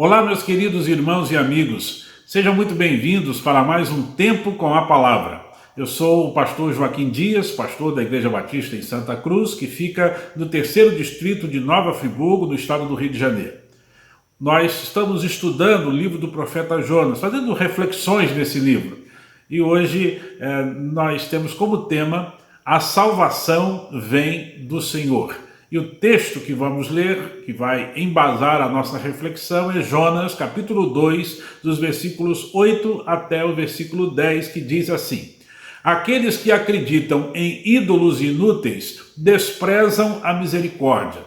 Olá, meus queridos irmãos e amigos, sejam muito bem-vindos para mais um Tempo com a Palavra. Eu sou o pastor Joaquim Dias, pastor da Igreja Batista em Santa Cruz, que fica no terceiro distrito de Nova Friburgo, no estado do Rio de Janeiro. Nós estamos estudando o livro do profeta Jonas, fazendo reflexões nesse livro. E hoje nós temos como tema A Salvação Vem do Senhor. E o texto que vamos ler, que vai embasar a nossa reflexão, é Jonas, capítulo 2, dos versículos 8 até o versículo 10, que diz assim: Aqueles que acreditam em ídolos inúteis desprezam a misericórdia,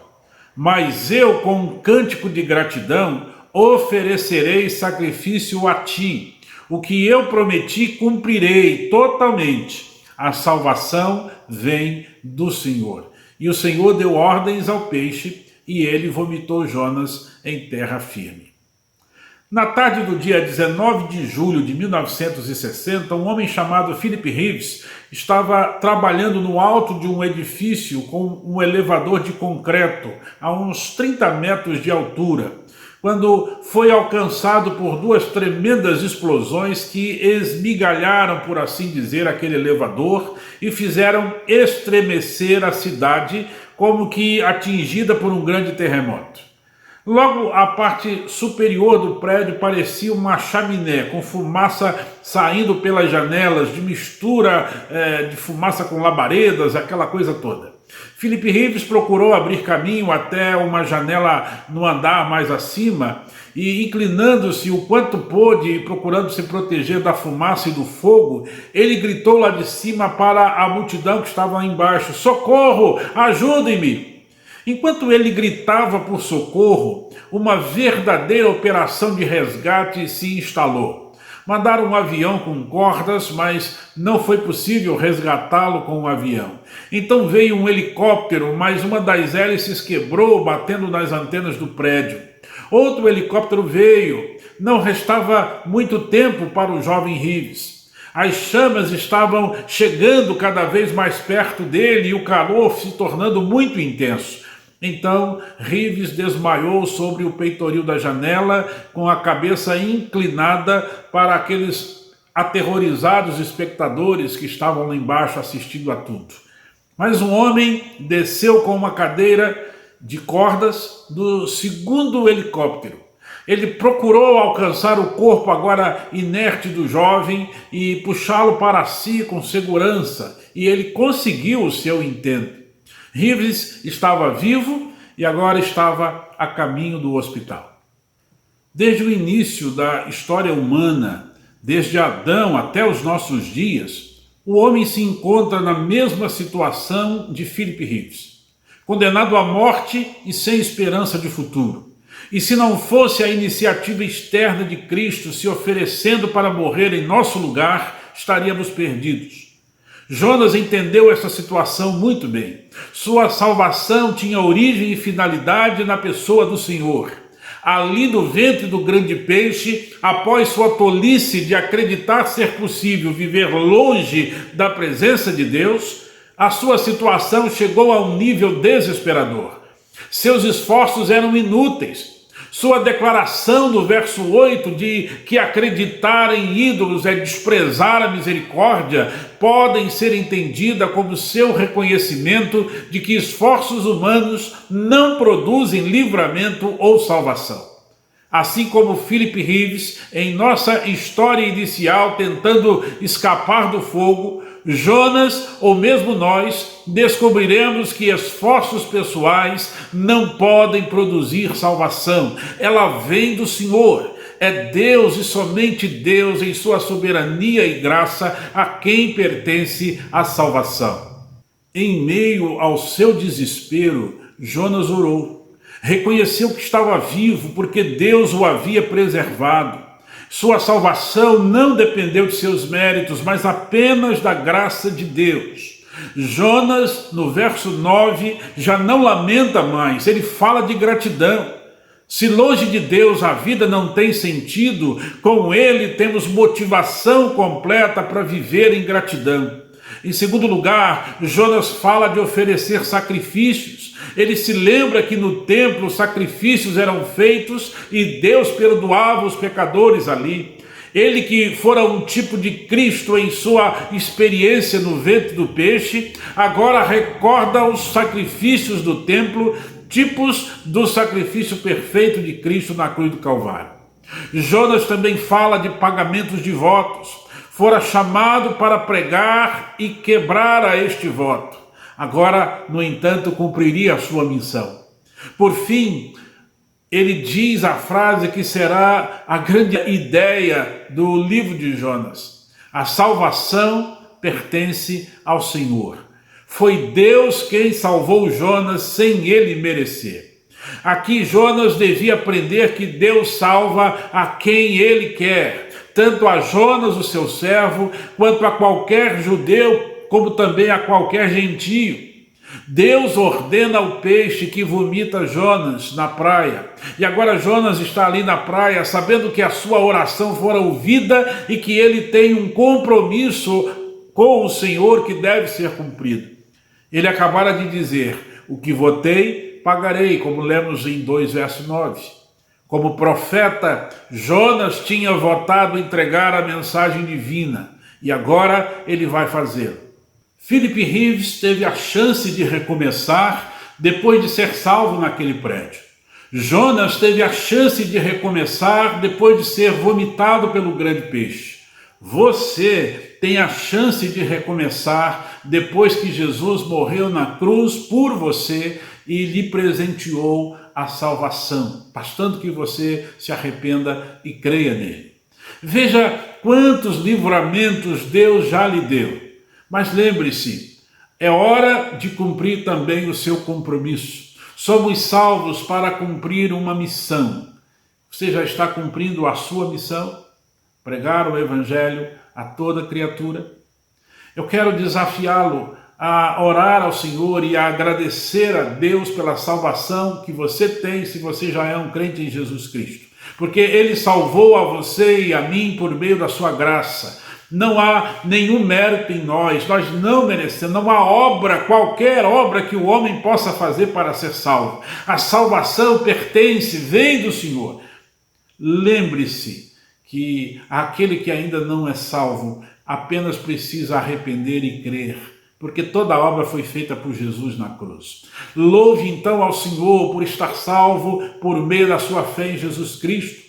mas eu, com um cântico de gratidão, oferecerei sacrifício a ti. O que eu prometi cumprirei totalmente. A salvação vem do Senhor. E o Senhor deu ordens ao peixe, e ele vomitou Jonas em terra firme. Na tarde do dia 19 de julho de 1960, um homem chamado Philip Reeves estava trabalhando no alto de um edifício com um elevador de concreto a uns 30 metros de altura, quando foi alcançado por duas tremendas explosões que esmigalharam, por assim dizer, aquele elevador e fizeram estremecer a cidade como que atingida por um grande terremoto. Logo, a parte superior do prédio parecia uma chaminé, com fumaça saindo pelas janelas, de mistura de fumaça com labaredas, aquela coisa toda. Philip Reeves procurou abrir caminho até uma janela no andar mais acima e, inclinando-se o quanto pôde e procurando se proteger da fumaça e do fogo, ele gritou lá de cima para a multidão que estava lá embaixo: socorro, ajudem-me! Enquanto ele gritava por socorro, uma verdadeira operação de resgate se instalou. Mandaram um avião com cordas, mas não foi possível resgatá-lo com o avião. Então veio um helicóptero, mas uma das hélices quebrou, batendo nas antenas do prédio. Outro helicóptero veio. Não restava muito tempo para o jovem Reeves. As chamas estavam chegando cada vez mais perto dele e o calor se tornando muito intenso. Então, Reeves desmaiou sobre o peitoril da janela, com a cabeça inclinada para aqueles aterrorizados espectadores que estavam lá embaixo assistindo a tudo. Mas um homem desceu com uma cadeira de cordas do segundo helicóptero. Ele procurou alcançar o corpo agora inerte do jovem e puxá-lo para si com segurança, e ele conseguiu o seu intento. Reeves estava vivo e agora estava a caminho do hospital. Desde o início da história humana, desde Adão até os nossos dias, o homem se encontra na mesma situação de Philip Reeves, condenado à morte e sem esperança de futuro. E se não fosse a iniciativa externa de Cristo se oferecendo para morrer em nosso lugar, estaríamos perdidos. Jonas entendeu essa situação muito bem. Sua salvação tinha origem e finalidade na pessoa do Senhor. Ali no ventre do grande peixe, após sua tolice de acreditar ser possível viver longe da presença de Deus, a sua situação chegou a um nível desesperador. Seus esforços eram inúteis. Sua declaração no verso 8 de que acreditar em ídolos é desprezar a misericórdia podem ser entendida como seu reconhecimento de que esforços humanos não produzem livramento ou salvação. Assim como Philip Reeves, em nossa história inicial tentando escapar do fogo, Jonas, ou mesmo nós, descobriremos que esforços pessoais não podem produzir salvação. Ela vem do Senhor. É Deus e somente Deus, em sua soberania e graça, a quem pertence a salvação. Em meio ao seu desespero, Jonas orou. Reconheceu que estava vivo porque Deus o havia preservado. Sua salvação não dependeu de seus méritos, mas apenas da graça de Deus. Jonas, no verso 9, já não lamenta mais, ele fala de gratidão. Se longe de Deus a vida não tem sentido, com Ele temos motivação completa para viver em gratidão. Em segundo lugar, Jonas fala de oferecer sacrifícios. Ele se lembra que no templo sacrifícios eram feitos e Deus perdoava os pecadores ali. Ele que fora um tipo de Cristo em sua experiência no ventre do peixe, agora recorda os sacrifícios do templo, tipos do sacrifício perfeito de Cristo na cruz do Calvário. Jonas também fala de pagamentos de votos. Fora chamado para pregar e quebrar a este voto. Agora, no entanto, cumpriria a sua missão. Por fim, ele diz a frase que será a grande ideia do livro de Jonas: a salvação pertence ao Senhor. Foi Deus quem salvou Jonas sem ele merecer. Aqui Jonas devia aprender que Deus salva a quem ele quer, tanto a Jonas, o seu servo, quanto a qualquer judeu, como também a qualquer gentio. Deus ordena ao peixe que vomita Jonas na praia. E agora Jonas está ali na praia, sabendo que a sua oração fora ouvida e que ele tem um compromisso com o Senhor que deve ser cumprido. Ele acabara de dizer: o que votei, pagarei, como lemos em 2 verso 9. Como profeta, Jonas tinha votado entregar a mensagem divina, e agora ele vai fazê-lo. Philip Reeves teve a chance de recomeçar depois de ser salvo naquele prédio. Jonas teve a chance de recomeçar depois de ser vomitado pelo grande peixe. Você tem a chance de recomeçar depois que Jesus morreu na cruz por você e lhe presenteou a salvação, bastando que você se arrependa e creia nele. Veja quantos livramentos Deus já lhe deu. Mas lembre-se, é hora de cumprir também o seu compromisso. Somos salvos para cumprir uma missão. Você já está cumprindo a sua missão? Pregar o Evangelho a toda criatura? Eu quero desafiá-lo a orar ao Senhor e a agradecer a Deus pela salvação que você tem se você já é um crente em Jesus Cristo. Porque Ele salvou a você e a mim por meio da sua graça. Não há nenhum mérito em nós não merecemos, não há obra, qualquer obra que o homem possa fazer para ser salvo. A salvação pertence, vem do Senhor. Lembre-se que aquele que ainda não é salvo apenas precisa arrepender e crer, porque toda a obra foi feita por Jesus na cruz. Louve então ao Senhor por estar salvo por meio da sua fé em Jesus Cristo.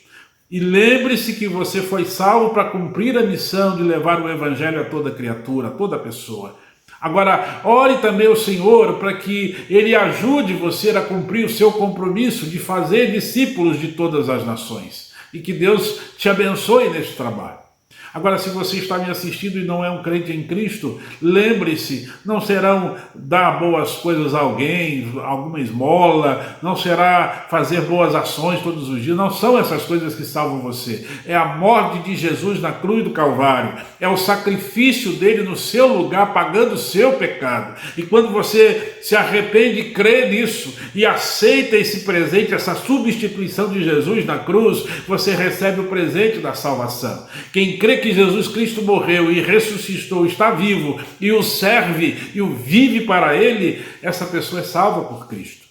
E lembre-se que você foi salvo para cumprir a missão de levar o Evangelho a toda criatura, a toda pessoa. Agora, ore também ao Senhor para que Ele ajude você a cumprir o seu compromisso de fazer discípulos de todas as nações. E que Deus te abençoe neste trabalho. Agora, se você está me assistindo e não é um crente em Cristo, lembre-se, não serão dar boas coisas a alguém, alguma esmola, não será fazer boas ações todos os dias, não são essas coisas que salvam você. É a morte de Jesus na cruz do Calvário, é o sacrifício dele no seu lugar, pagando o seu pecado. E quando você se arrepende e crê nisso, e aceita esse presente, essa substituição de Jesus na cruz, você recebe o presente da salvação. Quem crê que Jesus Cristo morreu e ressuscitou, está vivo e o serve e o vive para ele, essa pessoa é salva por Cristo.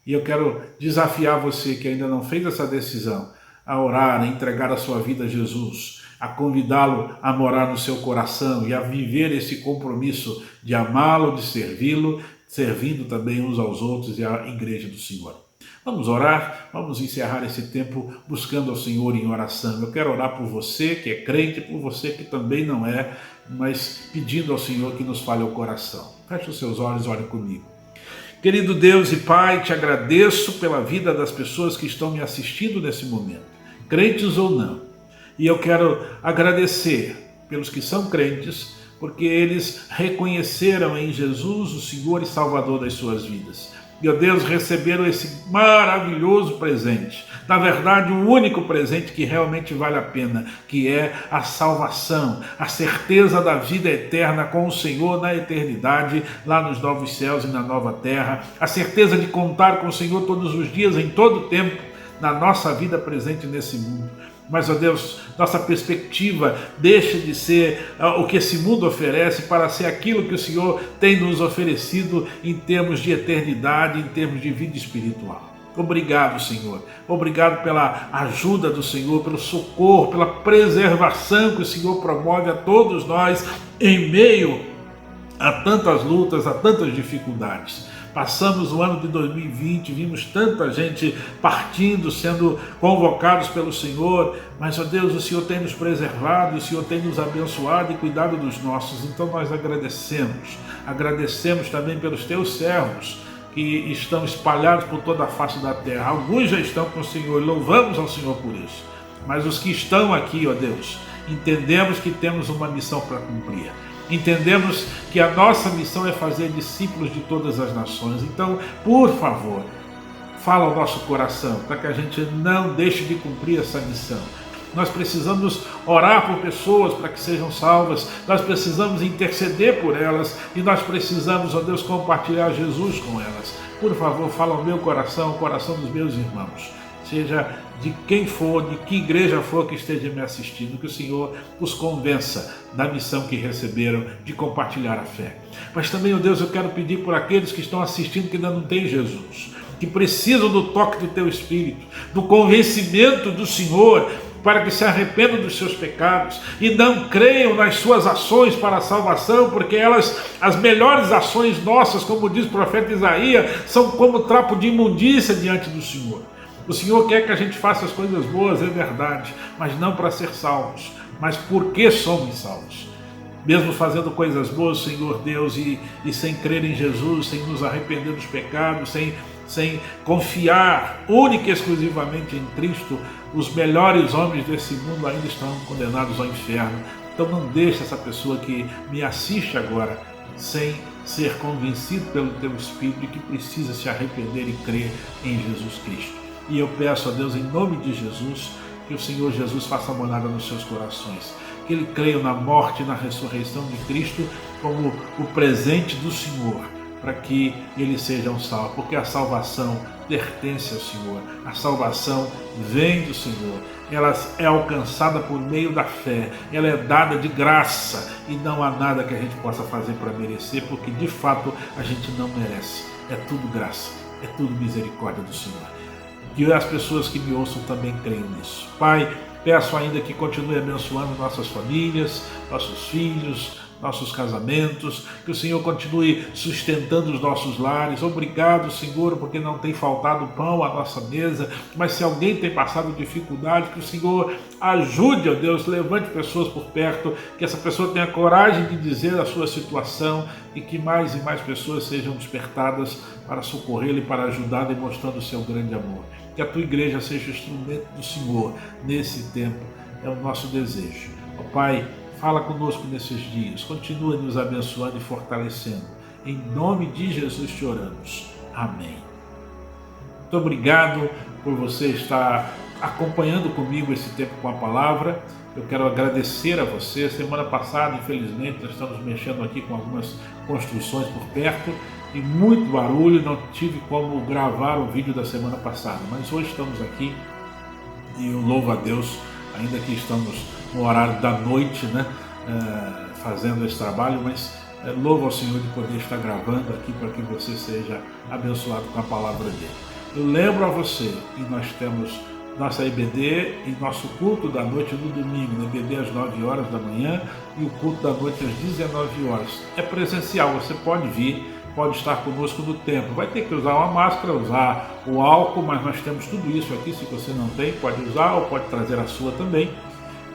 E eu quero desafiar você que ainda não fez essa decisão a orar, a entregar a sua vida a Jesus, a convidá-lo a morar no seu coração e a viver esse compromisso de amá-lo, de servi-lo, servindo também uns aos outros e à igreja do Senhor. Vamos orar, vamos encerrar esse tempo buscando ao Senhor em oração. Eu quero orar por você que é crente, por você que também não é, mas pedindo ao Senhor que nos fale o coração. Feche os seus olhos e ore comigo. Querido Deus e Pai, te agradeço pela vida das pessoas que estão me assistindo nesse momento, crentes ou não. E eu quero agradecer pelos que são crentes, porque eles reconheceram em Jesus o Senhor e Salvador das suas vidas. Meu Deus, receberam esse maravilhoso presente. Na verdade, o único presente que realmente vale a pena, que é a salvação, a certeza da vida eterna com o Senhor na eternidade, lá nos novos céus e na nova terra, a certeza de contar com o Senhor todos os dias, em todo o tempo, na nossa vida presente nesse mundo. Mas, ó Deus, nossa perspectiva deixa de ser o que esse mundo oferece para ser aquilo que o Senhor tem nos oferecido em termos de eternidade, em termos de vida espiritual. Obrigado, Senhor. Obrigado pela ajuda do Senhor, pelo socorro, pela preservação que o Senhor promove a todos nós em meio a tantas lutas, a tantas dificuldades. Passamos o ano de 2020, vimos tanta gente partindo, sendo convocados pelo Senhor, mas, ó Deus, o Senhor tem nos preservado, o Senhor tem nos abençoado e cuidado dos nossos. Então nós agradecemos. Agradecemos também pelos teus servos que estão espalhados por toda a face da terra. Alguns já estão com o Senhor, louvamos ao Senhor por isso. Mas os que estão aqui, ó Deus, entendemos que temos uma missão para cumprir. Entendemos que a nossa missão é fazer discípulos de todas as nações. Então, por favor, fala ao nosso coração para que a gente não deixe de cumprir essa missão. Nós precisamos orar por pessoas para que sejam salvas, nós precisamos interceder por elas e nós precisamos, ó Deus, compartilhar Jesus com elas. Por favor, fala ao meu coração, ao coração dos meus irmãos. Seja de quem for, de que igreja for que esteja me assistindo, que o Senhor os convença da missão que receberam de compartilhar a fé. Mas também, ó Deus, eu quero pedir por aqueles que estão assistindo que ainda não têm Jesus, que precisam do toque do Teu Espírito, do convencimento do Senhor, para que se arrependam dos seus pecados e não creiam nas suas ações para a salvação, porque elas, as melhores ações nossas, como diz o profeta Isaías, são como trapo de imundícia diante do Senhor. O Senhor quer que a gente faça as coisas boas, é verdade, mas não para ser salvos, mas porque somos salvos. Mesmo fazendo coisas boas, Senhor Deus, e sem crer em Jesus, sem nos arrepender dos pecados, sem confiar única e exclusivamente em Cristo, os melhores homens desse mundo ainda estão condenados ao inferno. Então não deixe essa pessoa que me assiste agora sem ser convencido pelo Teu Espírito de que precisa se arrepender e crer em Jesus Cristo. E eu peço a Deus, em nome de Jesus, que o Senhor Jesus faça morada nos seus corações, que ele creia na morte e na ressurreição de Cristo como o presente do Senhor, para que eles sejam salvos, porque a salvação pertence ao Senhor, a salvação vem do Senhor, ela é alcançada por meio da fé, ela é dada de graça e não há nada que a gente possa fazer para merecer, porque de fato a gente não merece, é tudo graça, é tudo misericórdia do Senhor. Que as pessoas que me ouçam também creiam nisso. Pai, peço ainda que continue abençoando nossas famílias, nossos filhos, nossos casamentos, que o Senhor continue sustentando os nossos lares. Obrigado, Senhor, porque não tem faltado pão à nossa mesa, mas se alguém tem passado dificuldade, que o Senhor ajude, ó Deus, levante pessoas por perto, que essa pessoa tenha coragem de dizer a sua situação e que mais e mais pessoas sejam despertadas para socorrê-lo e para ajudá-lo, demonstrando o seu grande amor. Que a tua igreja seja instrumento do Senhor nesse tempo, é o nosso desejo. Ó Pai, fala conosco nesses dias, continua nos abençoando e fortalecendo. Em nome de Jesus te oramos. Amém. Muito obrigado por você estar acompanhando comigo esse tempo com a palavra. Eu quero agradecer a você. Semana passada, infelizmente, nós estamos mexendo aqui com algumas construções por perto e muito barulho, não tive como gravar o vídeo da semana passada, mas hoje estamos aqui e eu louvo a Deus, ainda que estamos no horário da noite, né, fazendo esse trabalho, mas louvo ao Senhor de poder estar gravando aqui para que você seja abençoado com a palavra dele. Eu lembro a você que nós temos nossa EBD e nosso culto da noite no domingo, na EBD às 9 horas da manhã e o culto da noite às 19 horas. É presencial, você pode vir, pode estar conosco no templo. Vai ter que usar uma máscara, usar o álcool, mas nós temos tudo isso aqui. Se você não tem, pode usar ou pode trazer a sua também.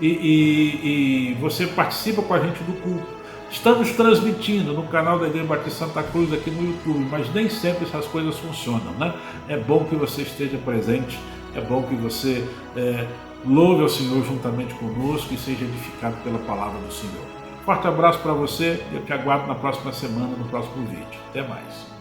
E você participa com a gente do culto. Estamos transmitindo no canal da Igreja Batista Santa Cruz aqui no YouTube, mas nem sempre essas coisas funcionam, né? É bom que você esteja presente, é bom que você louve ao Senhor juntamente conosco e seja edificado pela palavra do Senhor. Forte abraço para você e eu te aguardo na próxima semana, no próximo vídeo. Até mais.